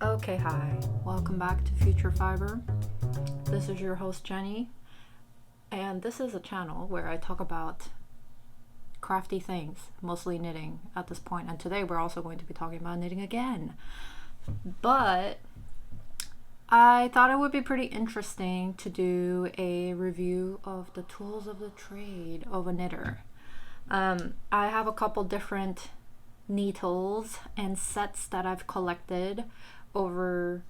Okay, hi. Welcome back to Future Fiber. This is your host Jenny, and this is a channel where I talk about crafty things, mostly knitting at this point. And today we're also going to be talking about knitting again. But I thought it would be pretty interesting to do a review of the tools of the trade of a knitter. I have a couple different needles and sets that I've collected over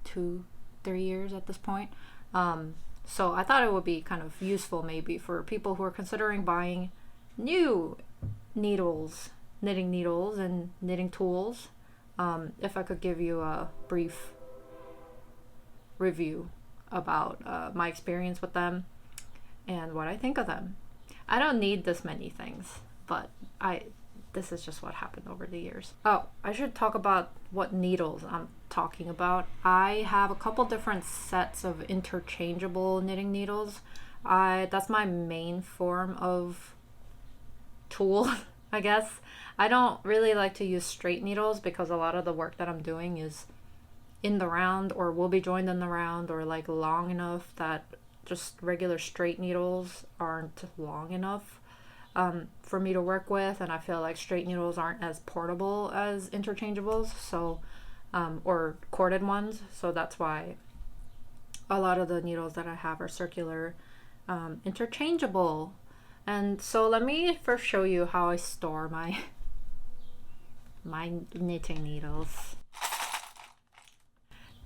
2-3 years at this point. So I thought it would be kind of useful maybe for people who are considering buying new needles, knitting needles and knitting tools. If I could give you a brief review about my experience with them and what I think of them. I don't need this many things, but this is just what happened over the years. Oh, I should talk about what needles I'm talking about. I have a couple different sets of interchangeable knitting needles. That's my main form of tool, I guess. I don't really like to use straight needles because a lot of the work that I'm doing is in the round or will be joined in the round or like long enough that just regular straight needles aren't long enough for me to work with, and I feel like straight needles aren't as portable as interchangeables, so or corded ones, so that's why a lot of the needles that I have are circular, interchangeable. And so let me first show you how I store my knitting needles.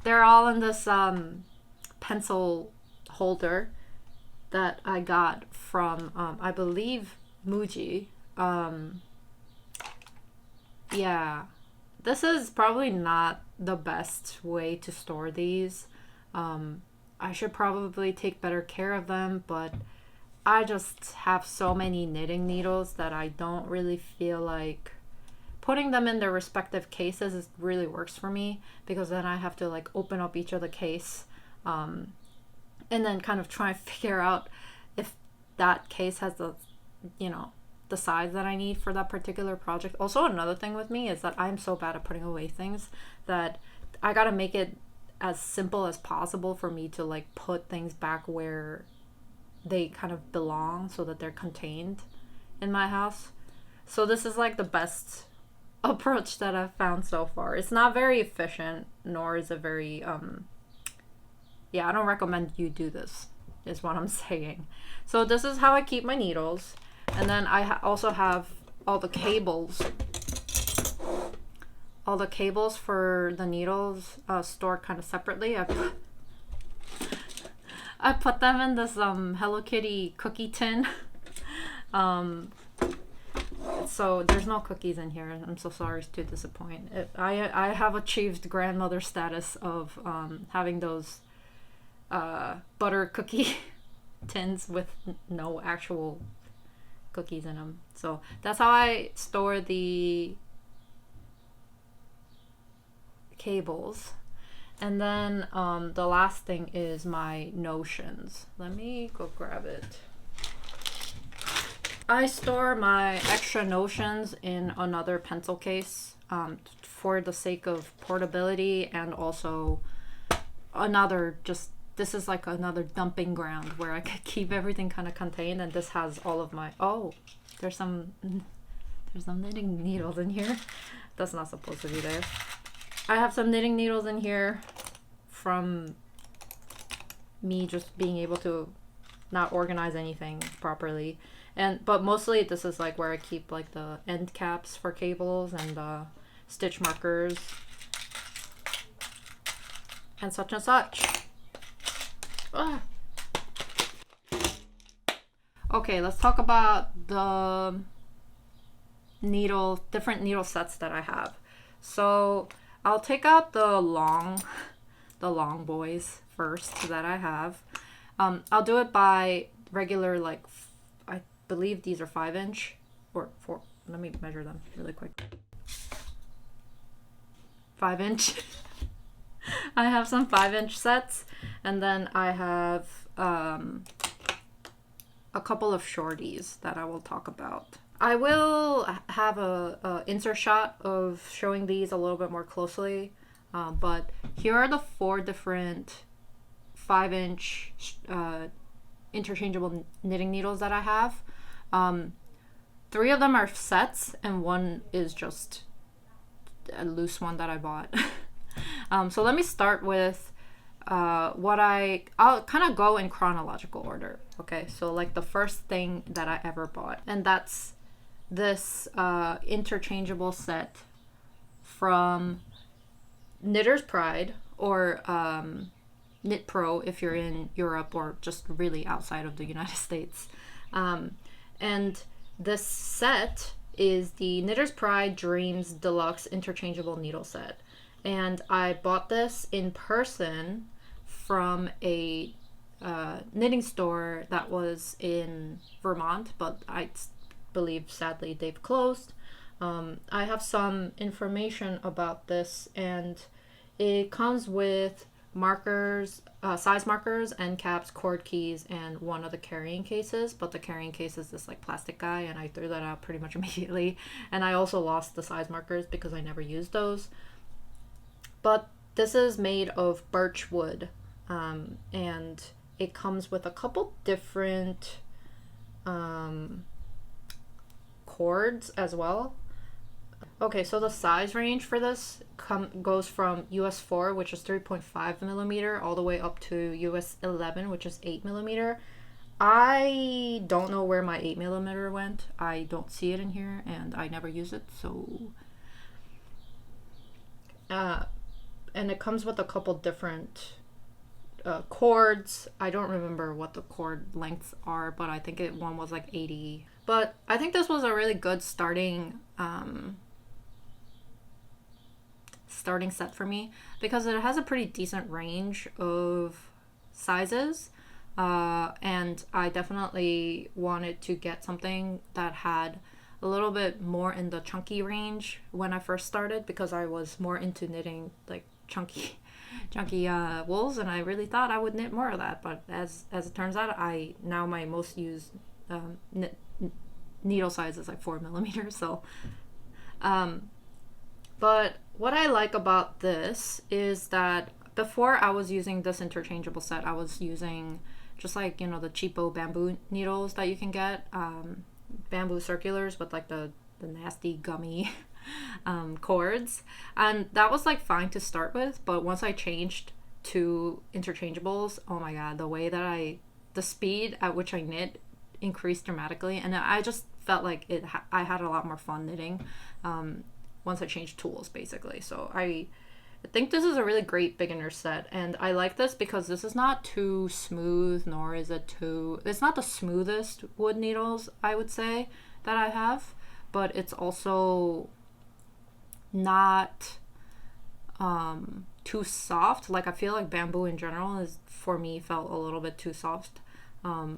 They're all in this pencil holder that I got from I believe Muji. Yeah, this is probably not the best way to store these. I should probably take better care of them, but I just have so many knitting needles that I don't really feel like putting them in their respective cases really works for me, because then I have to like open up each of the case and then kind of try and figure out if that case has the size that I need for that particular project. Also, another thing with me is that I'm so bad at putting away things that I gotta make it as simple as possible for me to like put things back where they kind of belong so that they're contained in my house. So this is like the best approach that I've found so far. It's not very efficient, nor is it very I don't recommend you do this, is what I'm saying. So this is how I keep my needles. And then I also have all the cables for the needles stored kind of separately. I put them in this Hello Kitty cookie tin. So there's no cookies in here. I'm so sorry to disappoint. I have achieved grandmother status of having those butter cookie tins with no actual cookies in them. So that's how I store the cables. And then the last thing is my notions. Let me go grab it. I store my extra notions in another pencil case for the sake of portability, and also this is like another dumping ground where I could keep everything kind of contained. And this has all of my, there's some knitting needles in here. That's not supposed to be there. I have some knitting needles in here from me just being able to not organize anything properly. But mostly this is like where I keep like the end caps for cables and the stitch markers and such and such. Ah. Okay, let's talk about the different needle sets that I have. So I'll take out the long boys first that I have. I'll do it by regular, like, I believe these are 5-inch or 4. Let me measure them really quick. 5-inch. I have some 5-inch sets, and then I have a couple of shorties that I will talk about. I will have a insert shot of showing these a little bit more closely, but here are the 4 different 5-inch interchangeable knitting needles that I have. 3 of them are sets and 1 is just a loose one that I bought. So let me start with I'll kind of go in chronological order. Okay, so like the first thing that I ever bought, and that's this interchangeable set from Knitter's Pride, or Knit Pro if you're in Europe or just really outside of the United States. And this set is the Knitter's Pride Dreamz Deluxe Interchangeable Needle Set. And I bought this in person from a knitting store that was in Vermont, but I believe sadly they've closed. I have some information about this, and it comes with markers, size markers, end caps, cord keys, and 1 of the carrying cases. But the carrying case is this like plastic guy, and I threw that out pretty much immediately. And I also lost the size markers because I never used those. But this is made of birch wood, and it comes with a couple different cords as well. Okay, so the size range for this goes from US 4, which is 3.5 millimeter, all the way up to US 11, which is 8 millimeter. I don't know where my 8 millimeter went. I don't see it in here, and I never use it, so... and it comes with a couple different cords. I don't remember what the cord lengths are, but I think one was like 80. But I think this was a really good starting set for me, because it has a pretty decent range of sizes, and I definitely wanted to get something that had a little bit more in the chunky range when I first started, because I was more into knitting like chunky wools, and I really thought I would knit more of that. But as it turns out, my most used needle size is like 4 millimeters. So but what I like about this is that before I was using this interchangeable set, I was using just like, the cheapo bamboo needles that you can get, bamboo circulars with like the nasty gummy cords, and that was like fine to start with. But once I changed to interchangeables, oh my god, the speed at which I knit increased dramatically, and I just felt like I had a lot more fun knitting once I changed tools, basically. So I think this is a really great beginner set, and I like this because this is not too smooth, nor is it's not the smoothest wood needles, I would say, that I have, but it's also not too soft. Like, I feel like bamboo in general for me felt a little bit too soft,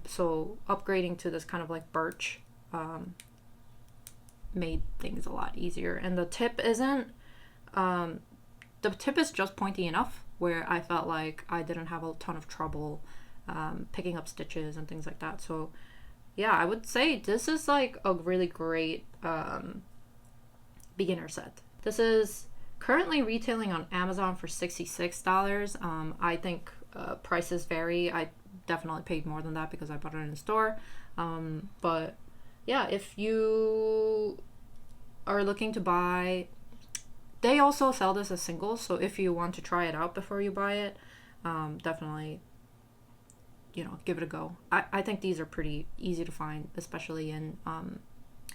so upgrading to this kind of like birch made things a lot easier. And the tip is just pointy enough where I felt like I didn't have a ton of trouble picking up stitches and things like that. So yeah, I would say this is like a really great beginner set. This is currently retailing on Amazon for $66. I think prices vary. I definitely paid more than that because I bought it in the store. But yeah, if you are looking to buy, they also sell this as singles, so if you want to try it out before you buy it, definitely, give it a go. I think these are pretty easy to find, especially in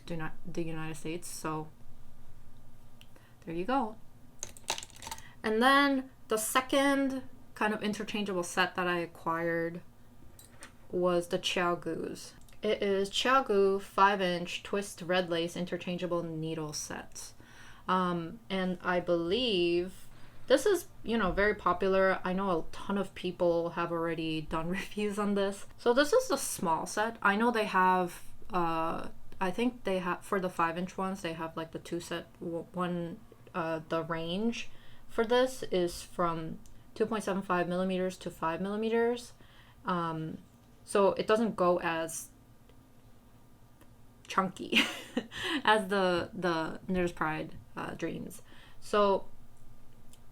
the United States, so there you go. And then the second kind of interchangeable set that I acquired was the Chiaogoo's. It is Chiaogoo 5-inch twist red lace interchangeable needle sets. And I believe this is, very popular. I know a ton of people have already done reviews on this. So this is a small set. I know they have, I think they have, for the 5-inch ones, they have like the 2 set. One, the range for this is from 2.75 millimeters to 5 millimeters. So it doesn't go as chunky as the Knitter's Pride Dreamz. So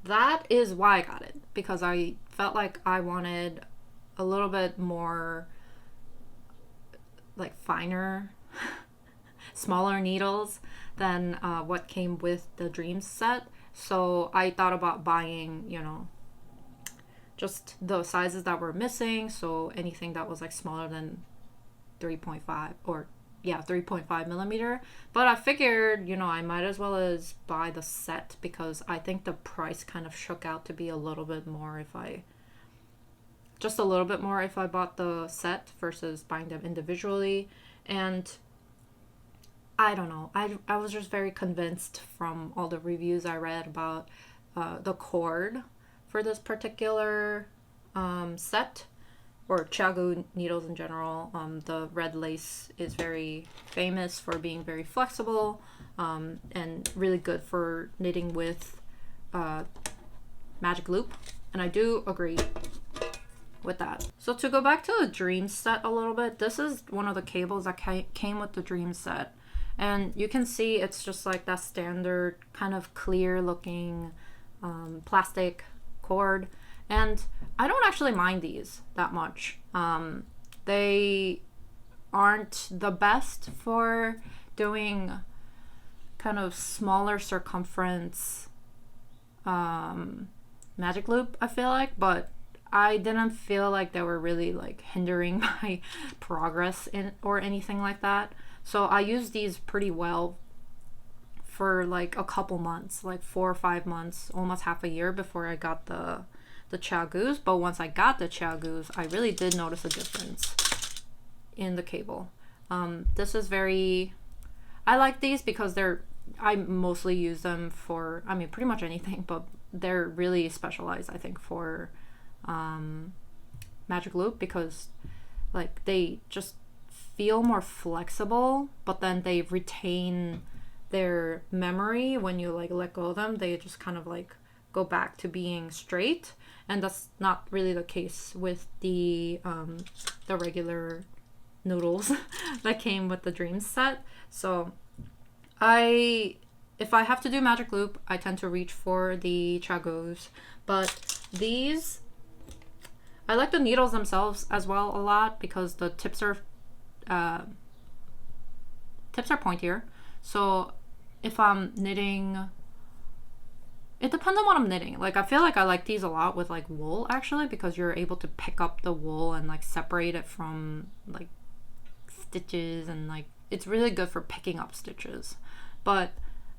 that is why I got it, because I felt like I wanted a little bit more like finer smaller needles than what came with the Dreamz set. So I thought about buying, you know, just the sizes that were missing, so anything that was like smaller than 3.5 or 3.5 millimeter. But I figured, you know, I might as well as buy the set, because I think the price kind of shook out to be a little bit more if I bought the set versus buying them individually. And I don't know, I was just very convinced from all the reviews I read about the cord for this particular set, or Chiaogoo needles in general. The red lace is very famous for being very flexible and really good for knitting with magic loop, and I do agree with that. So to go back to the Dreamz set a little bit, this is one of the cables that came with the Dreamz set, and you can see it's just like that standard kind of clear looking plastic cord, and I don't actually mind these that much. They aren't the best for doing kind of smaller circumference magic loop, I feel like, but I didn't feel like they were really like hindering my progress in or anything like that. So I used these pretty well for like a couple months, like 4 or 5 months, almost half a year before I got the Chiaogoos. But once I got the Chiaogoos, I really did notice a difference in the cable. This is very, I like these because I mostly use them for, I mean, pretty much anything, but they're really specialized, I think, for magic loop, because like they just feel more flexible, but then they retain their memory when you like let go of them. They just kind of like go back to being straight, and that's not really the case with the regular noodles that came with the Dreamz set. So if I have to do magic loop, I tend to reach for the Chiaogoos. But these, I like the needles themselves as well a lot, because the tips are pointier. So if I'm knitting, it depends on what I'm knitting. Like I feel like I like these a lot with like wool, actually, because you're able to pick up the wool and like separate it from like stitches, and like it's really good for picking up stitches. But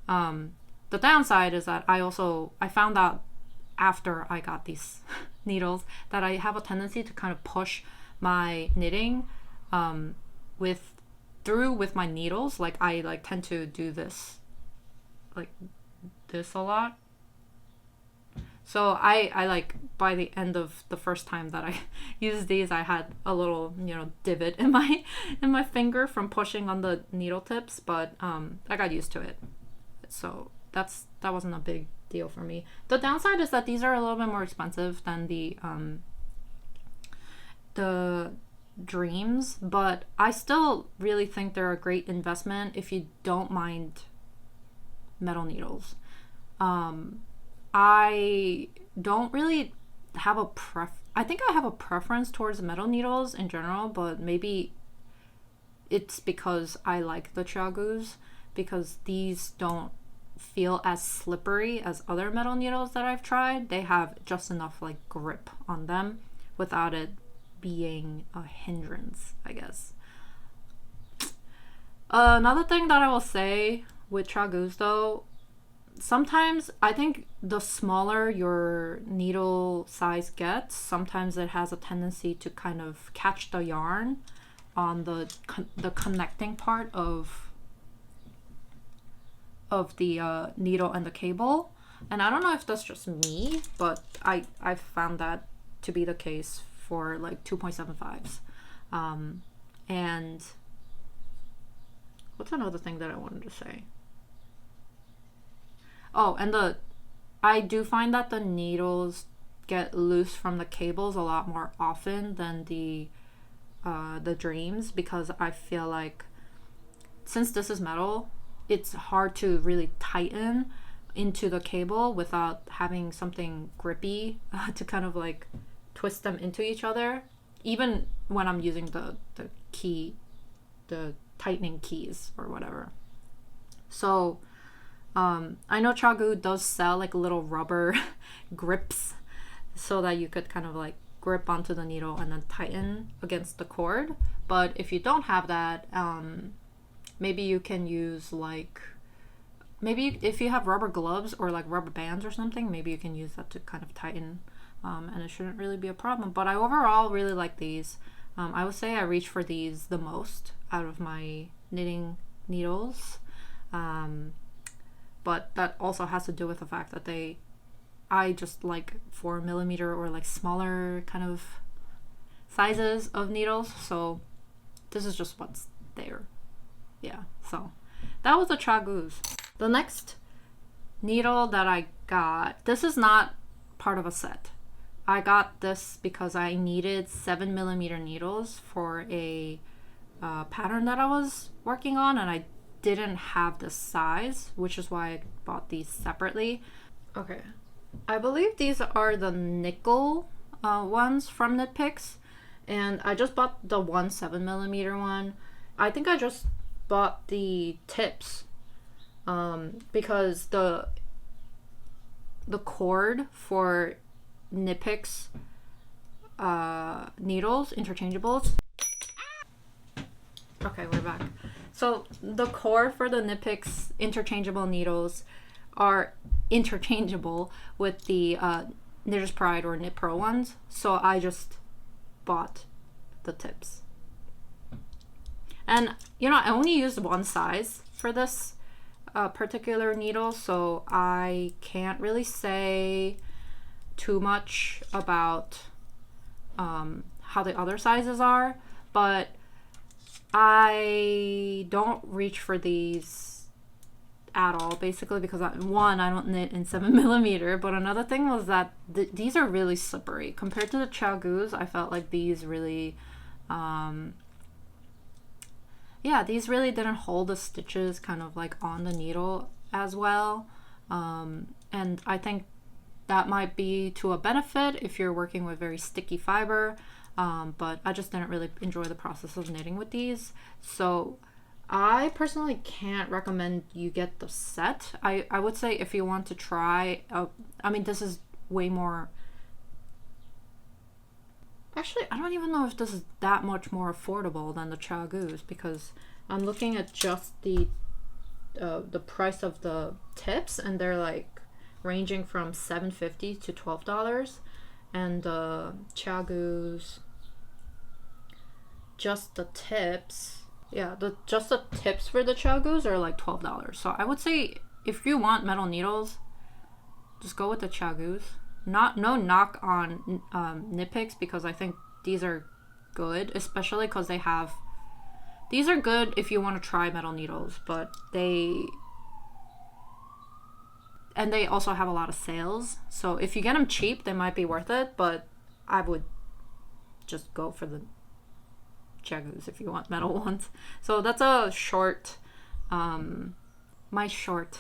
the downside is that I found out after I got these needles that I have a tendency to kind of push my knitting with my needles. Like I like tend to do this like this a lot. So I like by the end of the first time that I used these, I had a little, you know, divot in my finger from pushing on the needle tips, but I got used to it. So that wasn't a big deal for me. The downside is that these are a little bit more expensive than the Dreamz, but I still really think they're a great investment if you don't mind metal needles. I don't really have I think I have a preference towards metal needles in general, but maybe it's because I like the Chiaogoos, because these don't feel as slippery as other metal needles that I've tried. They have just enough like grip on them without it being a hindrance, I guess. Another thing that I will say with Chiaogoos though, sometimes I think the smaller your needle size gets, sometimes it has a tendency to kind of catch the yarn on the connecting part of the needle and the cable. And I don't know if that's just me, but I found that to be the case for like 2.75s. And what's another thing that I wanted to say? Oh, and I do find that the needles get loose from the cables a lot more often than the Dreamz, because I feel like since this is metal, it's hard to really tighten into the cable without having something grippy to kind of like twist them into each other, even when I'm using the tightening keys or whatever. So I know Chiaogoo does sell like little rubber grips so that you could kind of like grip onto the needle and then tighten against the cord. But if you don't have that, maybe you can use like, maybe if you have rubber gloves or like rubber bands or something, maybe you can use that to kind of tighten, and it shouldn't really be a problem. But I overall really like these. I would say I reach for these the most out of my knitting needles. But that also has to do with the fact that I just like 4mm or like smaller kind of sizes of needles. So this is just what's there. Yeah, so that was the Chiaogoos. The next needle that I got, this is not part of a set. I got this because I needed 7mm needles for a pattern that I was working on, and I didn't have this size, which is why I bought these separately. Okay, I believe these are the nickel ones from Knitpicks, and I just bought the 7mm one. I think I just bought the tips because the cord for Knitpicks needles, interchangeables. Okay, we're back. So the cord for the Knitpicks interchangeable needles are interchangeable with the Knitter's Pride or Knit Pro ones. So I just bought the tips. And you know, I only used one size for this particular needle, so I can't really say too much about how the other sizes are, but I don't reach for these at all, basically because one, I don't knit in 7mm, but another thing was that these are really slippery compared to the Chiaogoos. I felt like these really these really didn't hold the stitches kind of like on the needle as well, and I think that might be to a benefit if you're working with very sticky fiber, but I just didn't really enjoy the process of knitting with these. So I personally can't recommend you get the set. I would say if you want to try, I mean, this is way more, actually I don't even know if this is that much more affordable than the Chiaogoos, because I'm looking at just the price of the tips, and they're like ranging from $7.50 to $12, and the Chiaogoos, just the tips, just the tips for the Chiaogoos are like $12. So I would say if you want metal needles, just go with the Chiaogoos. No knock on Knitpicks, because I think these are good, especially because these are good if you want to try metal needles, but they also have a lot of sales. So if you get them cheap, they might be worth it, but I would just go for the Chiaogoos if you want metal ones. So that's a short, my short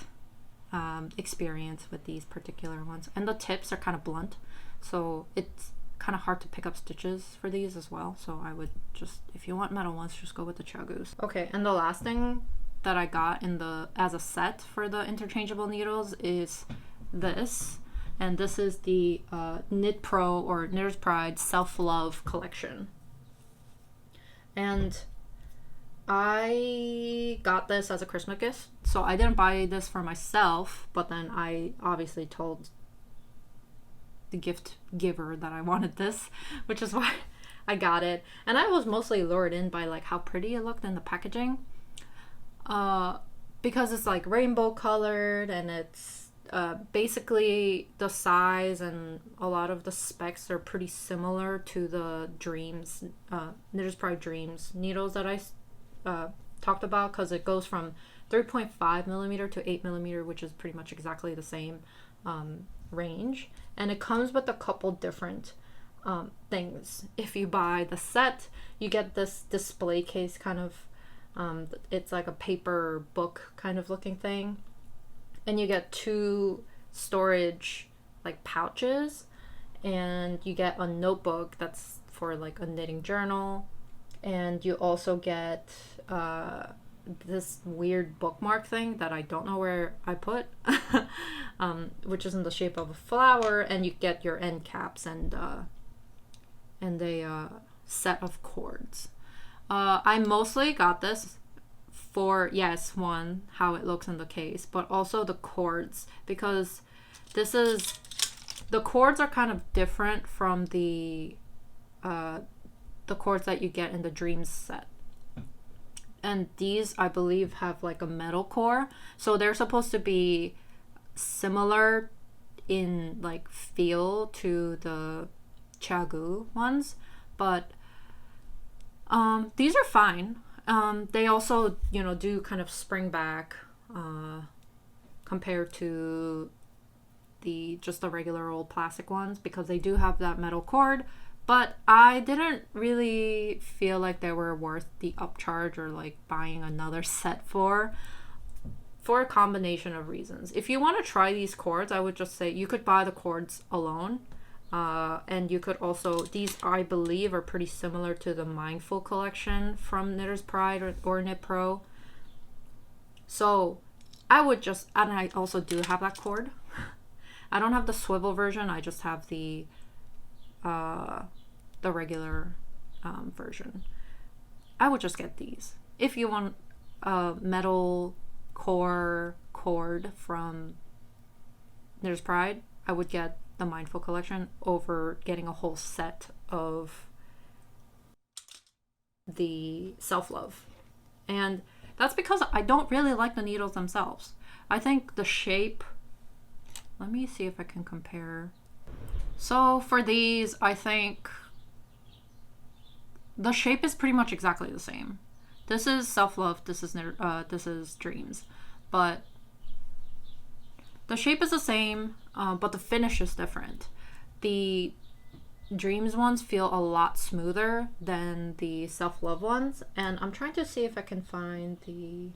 experience with these particular ones. And the tips are kind of blunt, so it's kind of hard to pick up stitches for these as well. So I would just, if you want metal ones, just go with the Chiaogoos. Okay, and the last thing that I got as a set for the interchangeable needles is this, and this is the Knit Pro or Knitter's Pride Self Love collection. And I got this as a Christmas gift, so I didn't buy this for myself, but then I obviously told the gift giver that I wanted this, which is why I got it. And I was mostly lured in by like how pretty it looked in the packaging, because it's like rainbow colored, and it's basically the size and a lot of the specs are pretty similar to the Dreamz, Knitter's Pride Dreamz needles that I talked about, because it goes from 3.5mm to 8mm, which is pretty much exactly the same range, and it comes with a couple different things. If you buy the set, you get this display case kind of It's like a paper book kind of looking thing. And you get 2 storage like pouches, and you get a notebook that's for like a knitting journal, and you also get this weird bookmark thing that I don't know where I put, which is in the shape of a flower, and you get your end caps and a set of cords. I mostly got this for, yes, one, how it looks in the case, but also the cords, because the cords are kind of different from the cords that you get in the Dreamz set. And these, I believe, have like a metal core, so they're supposed to be similar in like feel to the Chiaogoo ones, but these are fine. They also, do kind of spring back compared to just the regular old plastic ones, because they do have that metal cord, but I didn't really feel like they were worth the upcharge or like buying another set for a combination of reasons. If you want to try these cords, I would just say you could buy the cords alone. And you could also, these I believe are pretty similar to the Mindful collection from Knitter's Pride or Knit Pro. So I would just, and I also do have that cord. I don't have the swivel version, I just have the regular version. I would just get these. If you want a metal core cord from Knitter's Pride, I would get the Mindful collection over getting a whole set of the Self-Love. And that's because I don't really like the needles themselves. I think the shape, let me see if I can compare. So for these, I think the shape is pretty much exactly the same. This is Self-Love, this is Dreamz, but the shape is the same, but the finish is different. The Dreamz ones feel a lot smoother than the Self-Love ones, and I'm trying to see if I can find the...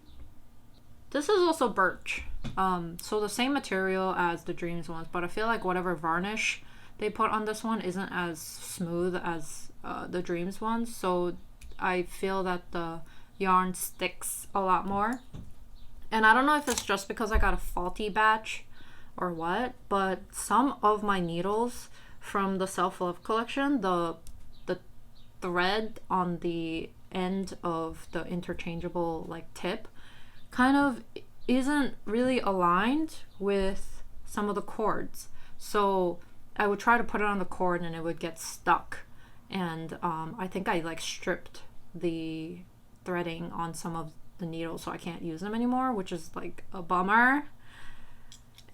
This is also birch, so the same material as the Dreamz ones, but I feel like whatever varnish they put on this one isn't as smooth as the Dreamz ones, so I feel that the yarn sticks a lot more. And I don't know if it's just because I got a faulty batch or what, but some of my needles from the Self-Love collection, the thread on the end of the interchangeable like tip kind of isn't really aligned with some of the cords. So I would try to put it on the cord and it would get stuck. And I think I like stripped the threading on some of the needles, so I can't use them anymore, which is like a bummer.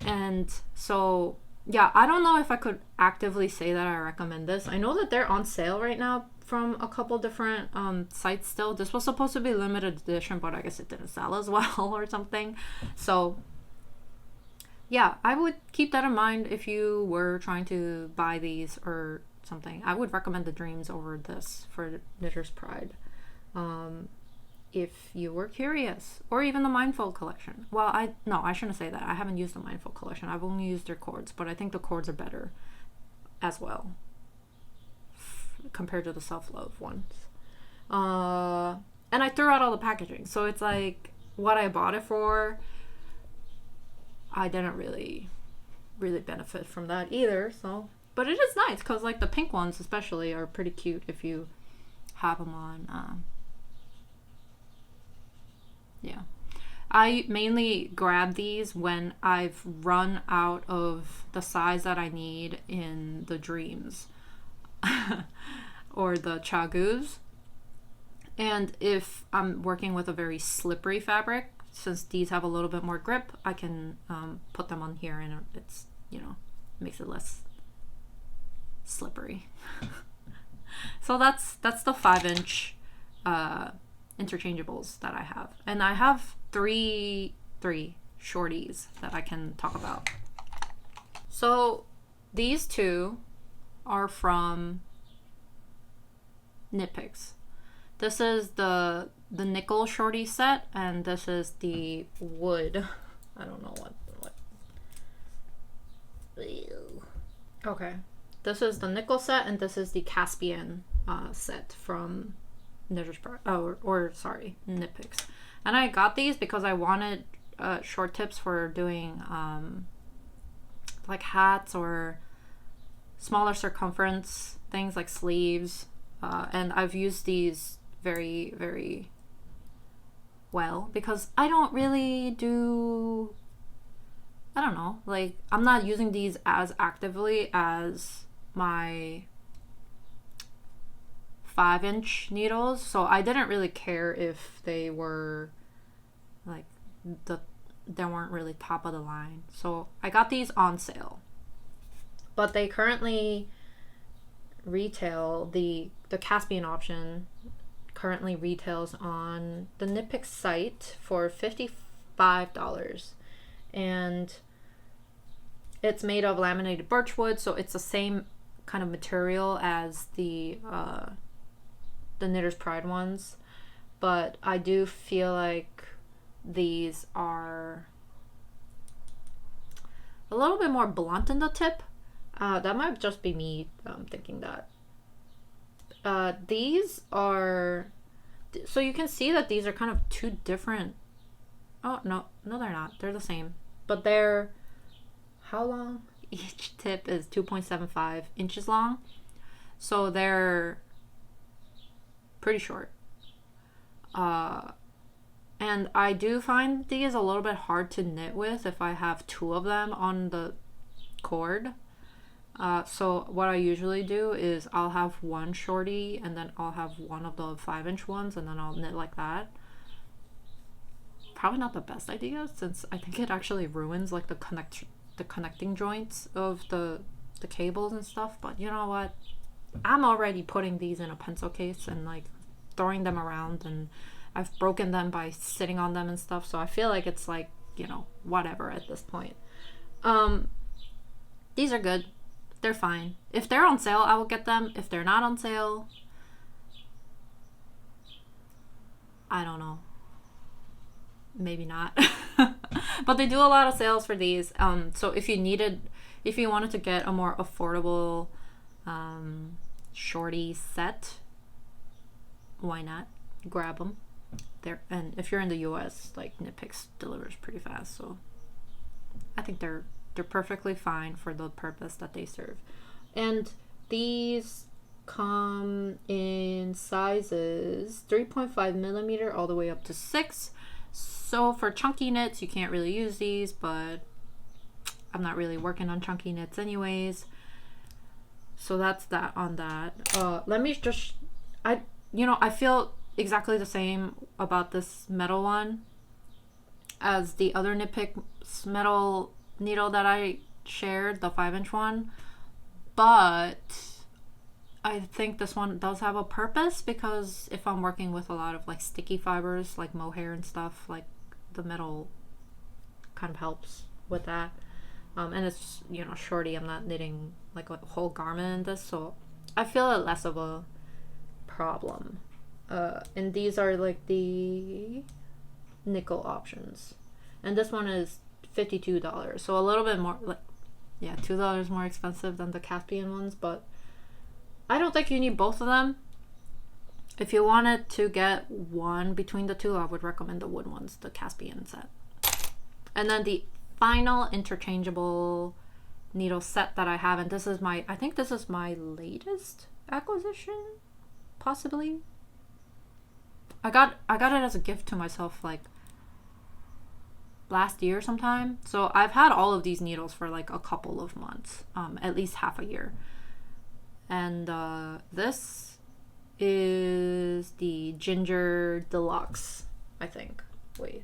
And so yeah, I don't know if I could actively say that I recommend this. I know that they're on sale right now from a couple different sites still. This was supposed to be limited edition, but I guess it didn't sell as well or something. So yeah, I would keep that in mind if you were trying to buy these or something. I would recommend the Dreamz over this for Knitter's Pride. If you were curious, or even the Mindful collection. Well, I shouldn't say that. I haven't used the Mindful collection. I've only used their cords, but I think the cords are better as well compared to the Self-Love ones. And I threw out all the packaging, so it's like what I bought it for, I didn't really benefit from that either. So, but it is nice because like the pink ones especially are pretty cute if you have them on. Yeah, I mainly grab these when I've run out of the size that I need in the Dreamz or the Chiaogoos. And if I'm working with a very slippery fabric, since these have a little bit more grip, I can put them on here and it's, makes it less slippery. So that's the 5-inch interchangeables that I have, and I have three shorties that I can talk about. So these two are from Knitpicks. This is the the nickel shorty set, and this is the wood. I don't know what. Okay, this is the nickel set, and this is the Caspian set from Knitpicks. And I got these because I wanted short tips for doing like hats or smaller circumference things like sleeves, and I've used these very, very well because I don't really do, I don't know, like I'm not using these as actively as my 5-inch needles, so I didn't really care if they were like they weren't really top of the line. So I got these on sale, but they currently retail, the Caspian option currently retails on the Knitpicks site for $55, and it's made of laminated birchwood, so it's the same kind of material as the Knitter's Pride ones, but I do feel like these are a little bit more blunt in the tip. That might just be me thinking that. These are, so you can see that these are kind of two different, oh no they're not, they're the same, but they're, how long? Each tip is 2.75 inches long, so they're pretty short. And I do find these a little bit hard to knit with if I have two of them on the cord. So what I usually do is I'll have one shorty and then I'll have one of the 5-inch ones, and then I'll knit like that. Probably not the best idea, since I think it actually ruins like the connecting joints of the cables and stuff, but you know what? I'm already putting these in a pencil case and like throwing them around, and I've broken them by sitting on them and stuff, so I feel like it's like, you know, whatever at this point. These are good. They're fine. If they're on sale, I will get them. If they're not on sale, I don't know. Maybe not. But they do a lot of sales for these. So if you wanted to get a more affordable shorty set, why not? Grab them. And if you're in the US, like Knitpicks delivers pretty fast, so I think they're perfectly fine for the purpose that they serve. And these come in sizes 3.5 millimeter all the way up to 6. So for chunky knits, you can't really use these, but I'm not really working on chunky knits anyways. So that's that on that. Let me just, I feel exactly the same about this metal one as the other Knitpicks metal needle that I shared, the 5-inch one, but I think this one does have a purpose, because if I'm working with a lot of like sticky fibers like mohair and stuff, like the metal kind of helps with that. And it's, you know, shorty, I'm not knitting like a whole garment in this, so I feel it less of a problem. And these are like the nickel options, and this one is $52, so a little bit more, like, yeah, $2 more expensive than the Caspian ones, but I don't think you need both of them. If you wanted to get one between the two, I would recommend the wood ones, the Caspian set. And then the final interchangeable needle set that I have, and this is my, I think this is my latest acquisition, possibly. I got it as a gift to myself like last year sometime. So I've had all of these needles for like a couple of months, at least half a year. And this is the Ginger Deluxe, I think. Wait.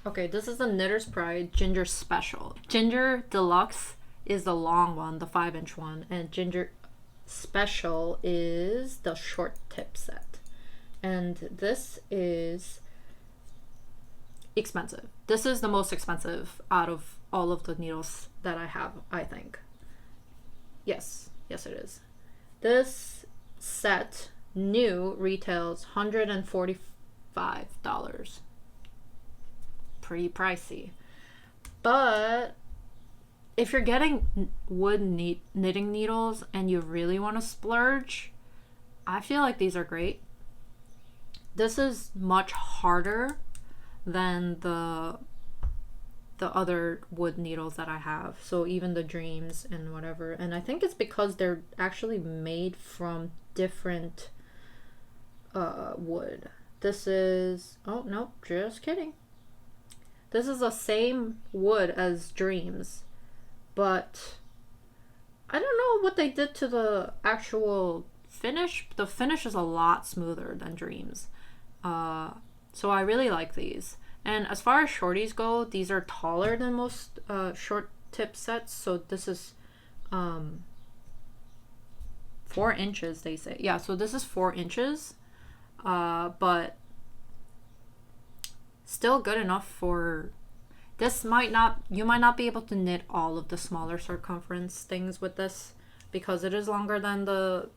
Okay, this is the Knitter's Pride Ginger Special. Ginger Deluxe is the long one, the 5-inch one, and Ginger Special is the short tip set. And this is expensive. This is the most expensive out of all of the needles that I have, I think. Yes, it is. This set new retails $140 Pretty pricey. But if you're getting wood knitting needles and you really want to splurge, I feel like these are great. This is much harder than the other wood needles that I have. So even the Dreamz and whatever. And I think it's because they're actually made from different wood. This is, oh no, just kidding. This is the same wood as Dreamz, but I don't know what they did to the actual finish. The finish is a lot smoother than Dreamz. So I really like these. And as far as shorties go, these are taller than most short tip sets. So this is 4 inches, they say. Yeah, so this is 4 inches. But still good enough for... This might not... You might not be able to knit all of the smaller circumference things with this, because it is longer than the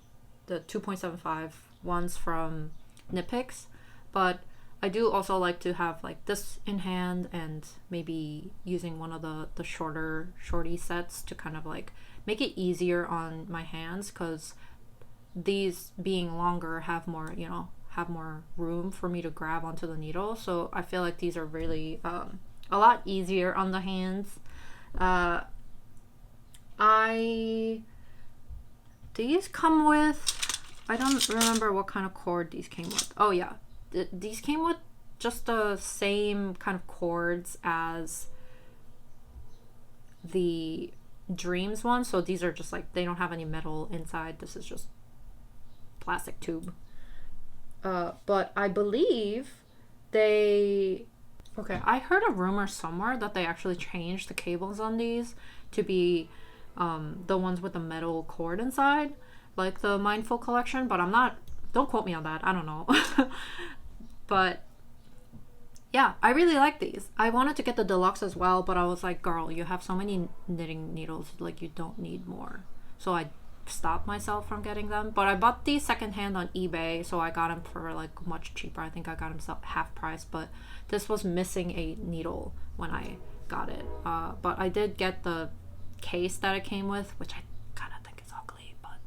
2.75 ones from Knitpicks. But I do also like to have like this in hand, and maybe using one of the shorty sets to kind of like make it easier on my hands, because these being longer have more, you know, have more room for me to grab onto the needle. So I feel like these are really a lot easier on the hands. These come with, I don't remember what kind of cord these came with. Oh yeah, these came with just the same kind of cords as the Dreamz one. So these are just like, they don't have any metal inside. This is just plastic tube. But I believe they... Okay, I heard a rumor somewhere that they actually changed the cables on these to be the ones with the metal cord inside, like the Mindful collection, but I'm not... Don't quote me on that. I don't know. But yeah, I really like these. I wanted to get the Deluxe as well, but I was like, girl, you have so many knitting needles, like you don't need more. So I stopped myself from getting them. But I bought these secondhand on eBay, so I got them for like much cheaper. I think I got them half price, but this was missing a needle when I got it. But I did get the case that it came with, which I kind of think is ugly, but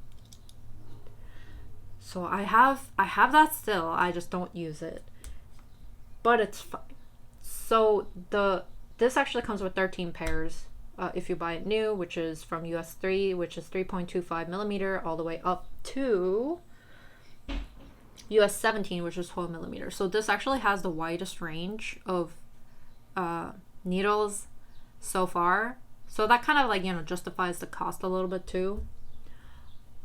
so I have that still. I just don't use it, but it's fine. So this actually comes with 13 pairs if you buy it new, which is from US 3, which is 3.25 millimeter, all the way up to US 17, which is 12 millimeter. So this actually has the widest range of needles so far. So that kind of like, you know, justifies the cost a little bit too.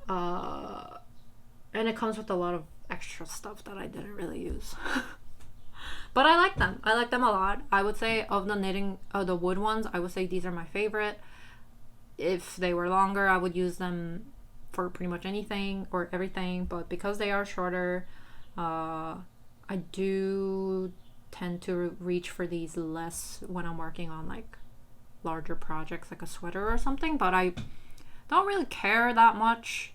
And it comes with a lot of extra stuff that I didn't really use. But I like them. I like them a lot. I would say of the knitting, the wood ones, I would say these are my favorite. If they were longer, I would use them for pretty much anything or everything. But because they are shorter, I do tend to reach for these less when I'm working on like larger projects, like a sweater or something. But I don't really care that much.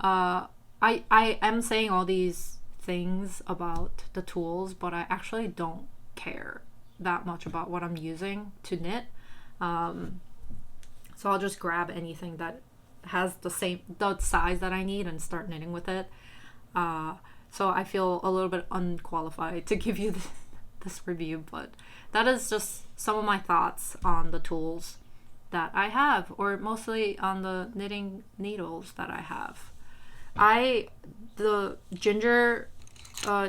I am saying all these things about the tools, but I actually don't care that much about what I'm using to knit. So I'll just grab anything that has the size that I need and start knitting with it. So I feel a little bit unqualified to give you this review, but that is just some of my thoughts on the tools that I have, or mostly on the knitting needles that I have. The ginger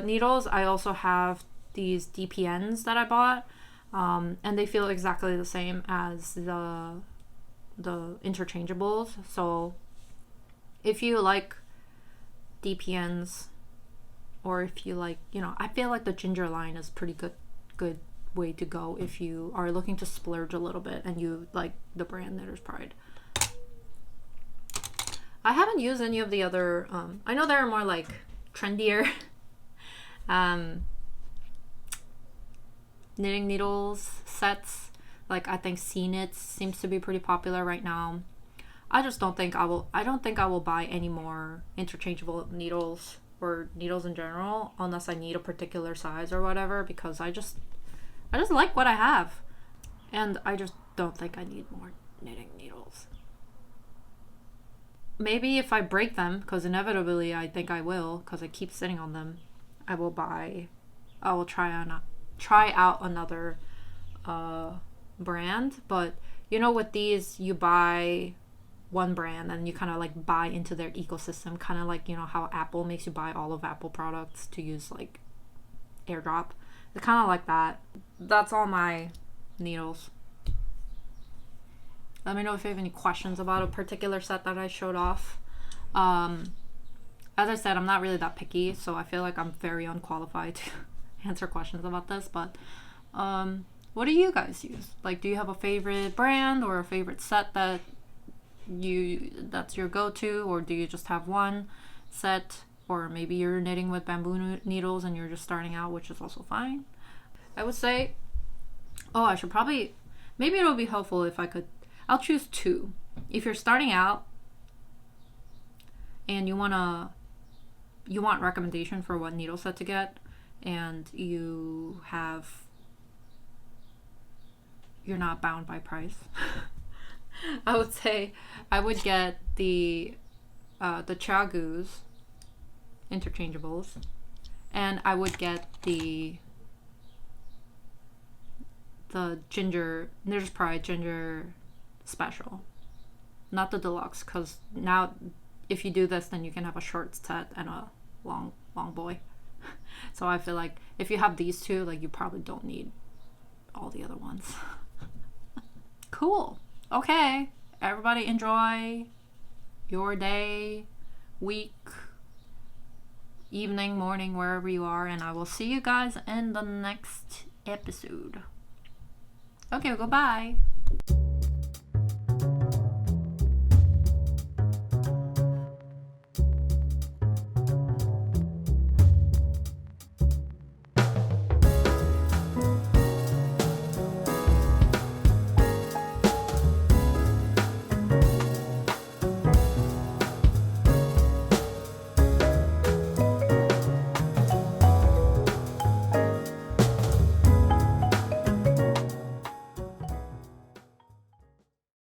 needles, I also have these DPNs that I bought, and they feel exactly the same as the interchangeables. So if you like DPNs, or if you like, you know, I feel like the ginger line is pretty good way to go if you are looking to splurge a little bit and you like the brand Knitter's Pride. I haven't used any of the other, I know there are more like trendier knitting needles sets. Like I think C-Knits seems to be pretty popular right now. I don't think I will buy any more interchangeable needles or needles in general, unless I need a particular size or whatever, because I just like what I have, and I just don't think I need more knitting needles. Maybe if I break them, because inevitably I think I will, because I keep sitting on them, I will try out another brand. But you know, with these, you buy one brand and you kind of like buy into their ecosystem, kind of like, you know, how Apple makes you buy all of Apple products to use like AirDrop. It's kind of like that. That's all my needles. Let me know if you have any questions about a particular set that I showed off. As I said, I'm not really that picky, so I feel like I'm very unqualified to answer questions about this. But what do you guys use? Like, do you have a favorite brand or a favorite set that's your go-to, or do you just have one set? Or maybe you're knitting with bamboo needles and you're just starting out, which is also fine. I would say, I should probably, maybe it'll be helpful if I'll choose two. If you're starting out and you want recommendation for what needle set to get, and you're not bound by price, I would say I would get the Chiaogoos interchangeables, and I would get the Knitter's Pride ginger special, not the deluxe, because now if you do this, then you can have a short set and a long boy. So I feel like if you have these two, like, you probably don't need all the other ones. Cool. Okay, everybody enjoy your day, week, evening, morning, wherever you are, and I will see you guys in the next episode. Okay, goodbye.